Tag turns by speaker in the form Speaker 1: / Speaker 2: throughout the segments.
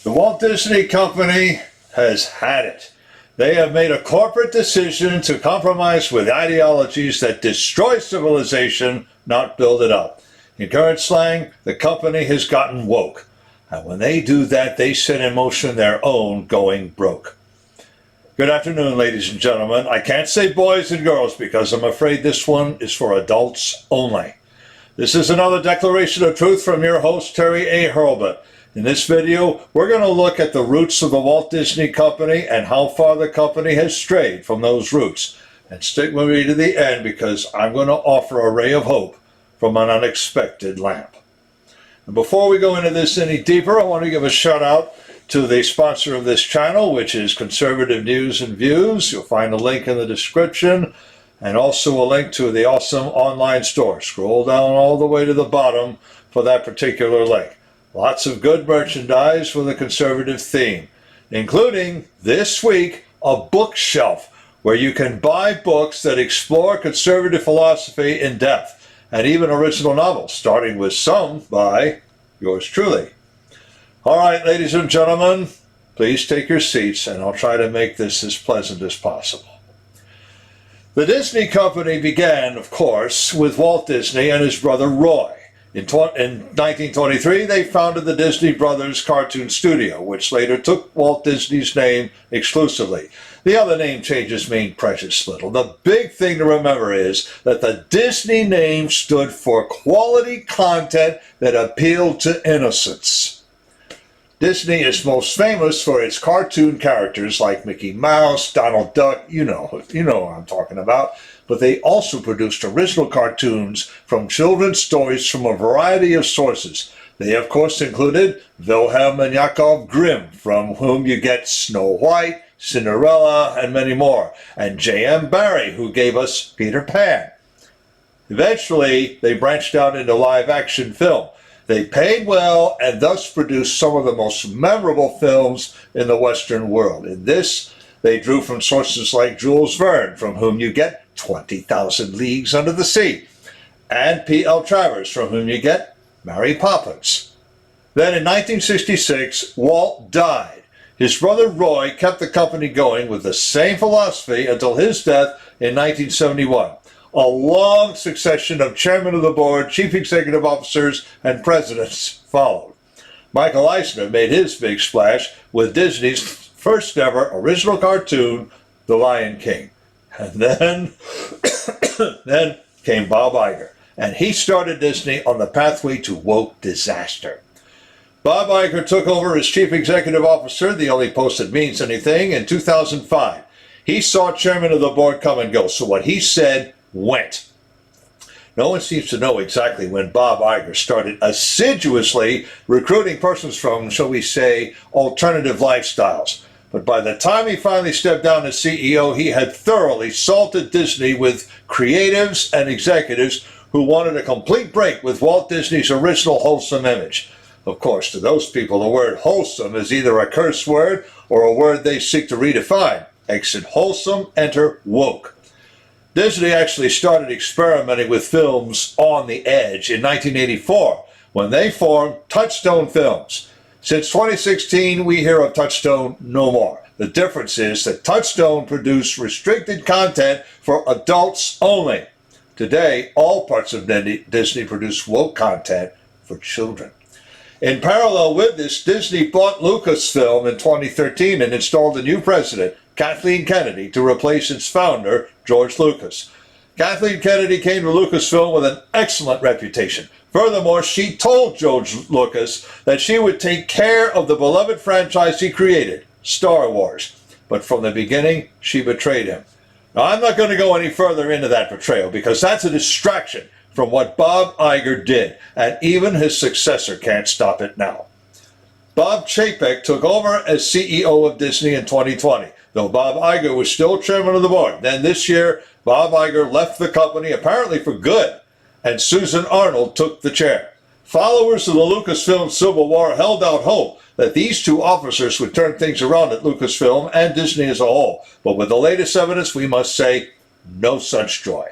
Speaker 1: The Walt Disney Company has had it. They have made a corporate decision to compromise with ideologies that destroy civilization, not build it up. In current slang, the company has gotten woke. And when they do that, they set in motion their own going broke. Good afternoon, ladies and gentlemen. I can't say boys and girls because I'm afraid this one is for adults only. This is another declaration of truth from your host, Terry A. Hurlbut. In this video, we're going to look at the roots of the Walt Disney Company and how far the company has strayed from those roots. And stick with me to the end because I'm going to offer a ray of hope from an unexpected lamp. And before we go into this any deeper, I want to give a shout out to the sponsor of this channel, which is Conservative News and Views. You'll find a link in the description and also a link to the awesome online store. Scroll down all the way to the bottom for that particular link. Lots of good merchandise with a conservative theme, including this week a bookshelf where you can buy books that explore conservative philosophy in depth and even original novels, starting with some by yours truly. All right, ladies and gentlemen, please take your seats and I'll try to make this as pleasant as possible. The Disney Company began, of course, with Walt Disney and his brother Roy. In 1923, they founded the Disney Brothers Cartoon Studio, which later took Walt Disney's name exclusively. The other name changes mean precious little. The big thing to remember is that the Disney name stood for quality content that appealed to innocence. Disney is most famous for its cartoon characters like Mickey Mouse, Donald Duck, you know what I'm talking about. But they also produced original cartoons from children's stories from a variety of sources. They, of course, included Wilhelm and Jakob Grimm, from whom you get Snow White, Cinderella, and many more, and J.M. Barrie, who gave us Peter Pan. Eventually, they branched out into live-action film. They paid well and thus produced some of the most memorable films in the Western world. In this, they drew from sources like Jules Verne, from whom you get 20,000 Leagues Under the Sea, and P.L. Travers, from whom you get Mary Poppins. Then in 1966, Walt died. His brother Roy kept the company going with the same philosophy until his death in 1971. A long succession of chairmen of the board, chief executive officers, and presidents followed. Michael Eisner made his big splash with Disney's first ever original cartoon, The Lion King. And then came Bob Iger, and he started Disney on the pathway to woke disaster. Bob Iger took over as chief executive officer, the only post that means anything, in 2005. He saw chairman of the board come and go, so what he said went. No one seems to know exactly when Bob Iger started assiduously recruiting persons from, shall we say, alternative lifestyles. But by the time he finally stepped down as CEO, he had thoroughly salted Disney with creatives and executives who wanted a complete break with Walt Disney's original wholesome image. Of course, to those people, the word wholesome is either a curse word or a word they seek to redefine. Exit wholesome, enter woke. Disney actually started experimenting with films on the edge in 1984 when they formed Touchstone Films. Since 2016, we hear of Touchstone no more. The difference is that Touchstone produced restricted content for adults only. Today, all parts of Disney produce woke content for children. In parallel with this, Disney bought Lucasfilm in 2013 and installed a new president, Kathleen Kennedy, to replace its founder, George Lucas. Kathleen Kennedy came to Lucasfilm with an excellent reputation. Furthermore, she told George Lucas that she would take care of the beloved franchise he created, Star Wars. But from the beginning, she betrayed him. Now, I'm not going to go any further into that betrayal because that's a distraction from what Bob Iger did, and even his successor can't stop it now. Bob Chapek took over as CEO of Disney in 2020, though Bob Iger was still chairman of the board. Then this year, Bob Iger left the company, apparently for good, and Susan Arnold took the chair. Followers of the Lucasfilm Civil War held out hope that these two officers would turn things around at Lucasfilm and Disney as a whole. But with the latest evidence, we must say no such joy.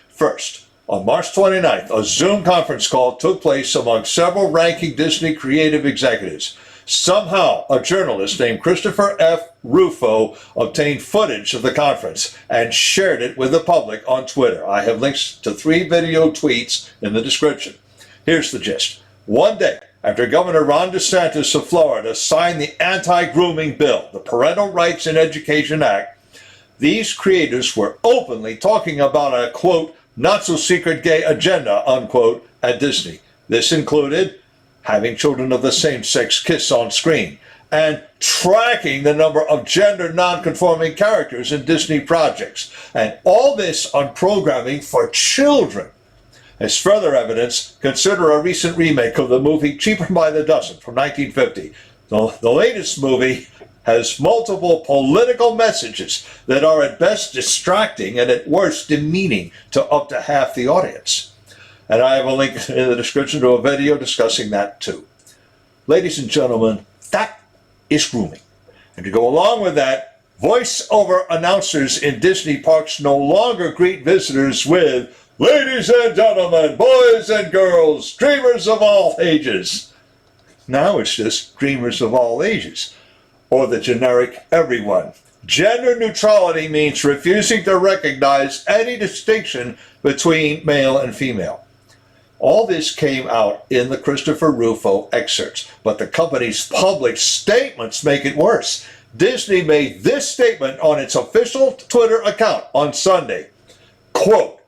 Speaker 1: First, On March 29th, a Zoom conference call took place among several ranking Disney creative executives. Somehow, a journalist named Christopher F. Rufo obtained footage of the conference and shared it with the public on Twitter. I have links to 3 video tweets in the description. Here's the gist. One day after Governor Ron DeSantis of Florida signed the anti-grooming bill, the Parental Rights in Education Act, these creators were openly talking about a, quote, not-so-secret gay agenda, unquote, at Disney. This included having children of the same sex kiss on screen, and tracking the number of gender non-conforming characters in Disney projects, and all this on programming for children. As further evidence, consider a recent remake of the movie Cheaper by the Dozen from 1950. The latest movie has multiple political messages that are at best distracting and at worst demeaning to up to half the audience. And I have a link in the description to a video discussing that too. Ladies and gentlemen, that is grooming. And to go along with that, voice-over announcers in Disney parks no longer greet visitors with, ladies and gentlemen, boys and girls, dreamers of all ages. Now it's just dreamers of all ages, or the generic everyone. Gender neutrality means refusing to recognize any distinction between male and female. All this came out in the Christopher Rufo excerpts, but the company's public statements make it worse. Disney made this statement on its official Twitter account on Sunday. Quote,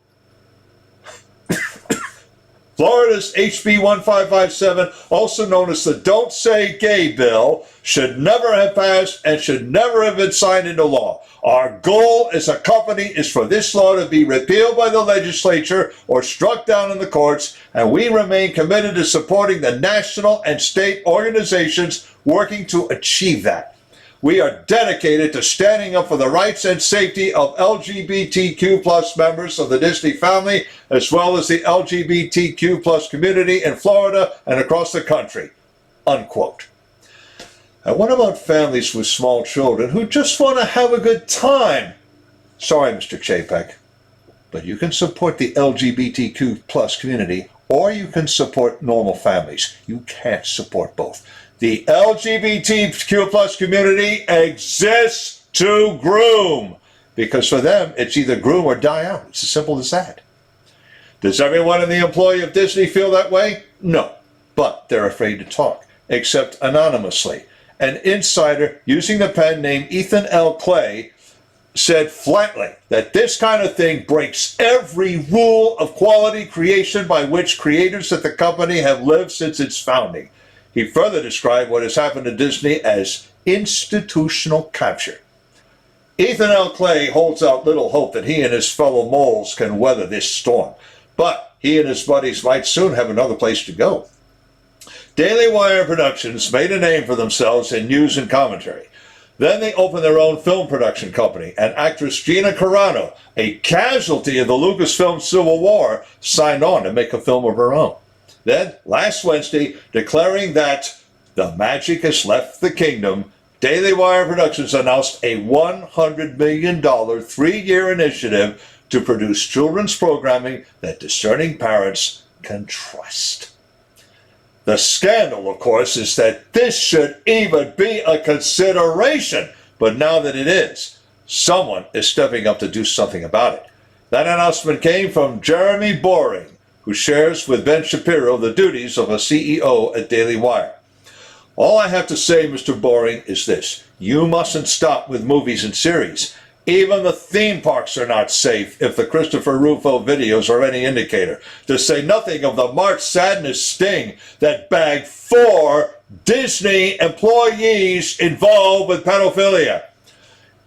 Speaker 1: Florida's HB 1557, also known as the Don't Say Gay bill, should never have passed and should never have been signed into law. Our goal as a company is for this law to be repealed by the legislature or struck down in the courts, and we remain committed to supporting the national and state organizations working to achieve that. We are dedicated to standing up for the rights and safety of LGBTQ plus members of the Disney family, as well as the LGBTQ plus community in Florida and across the country, unquote. And what about families with small children who just want to have a good time? Sorry, Mr. Chapek, but you can support the LGBTQ plus community, or you can support normal families. You can't support both. The LGBTQ plus community exists to groom, because for them, it's either groom or die out. It's as simple as that. Does everyone in the employee of Disney feel that way? No, but they're afraid to talk, except anonymously. An insider using the pen name Ethan L. Clay said flatly that this kind of thing breaks every rule of quality creation by which creators at the company have lived since its founding. He further described what has happened to Disney as institutional capture. Ethan L. Clay holds out little hope that he and his fellow moles can weather this storm, but he and his buddies might soon have another place to go. Daily Wire Productions made a name for themselves in news and commentary. Then they opened their own film production company, and actress Gina Carano, a casualty of the Lucasfilm Civil War, signed on to make a film of her own. Then, last Wednesday, declaring that the magic has left the kingdom, Daily Wire Productions announced a $100 million 3-year initiative to produce children's programming that discerning parents can trust. The scandal, of course, is that this should even be a consideration, but now that it is, someone is stepping up to do something about it. That announcement came from Jeremy Boring, who shares with Ben Shapiro the duties of a CEO at Daily Wire. All I have to say, Mr. Boring, is this. You mustn't stop with movies and series. Even the theme parks are not safe if the Christopher Rufo videos are any indicator, to say nothing of the March Sadness sting that bagged 4 Disney employees involved with pedophilia.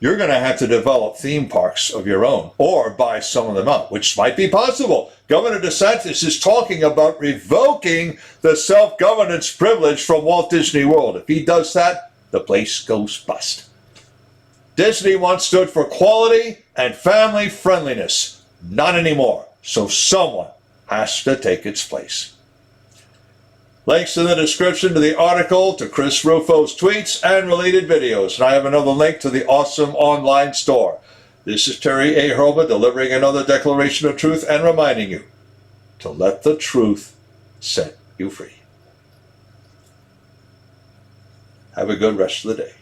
Speaker 1: You're going to have to develop theme parks of your own or buy some of them out, which might be possible. Governor DeSantis is talking about revoking the self-governance privilege from Walt Disney World. If he does that, the place goes bust. Disney once stood for quality and family friendliness. Not anymore. So someone has to take its place. Links in the description to the article, to Chris Rufo's tweets, and related videos. And I have another link to the awesome online store. This is Terry A. Hurlbut delivering another declaration of truth and reminding you, to let the truth set you free. Have a good rest of the day.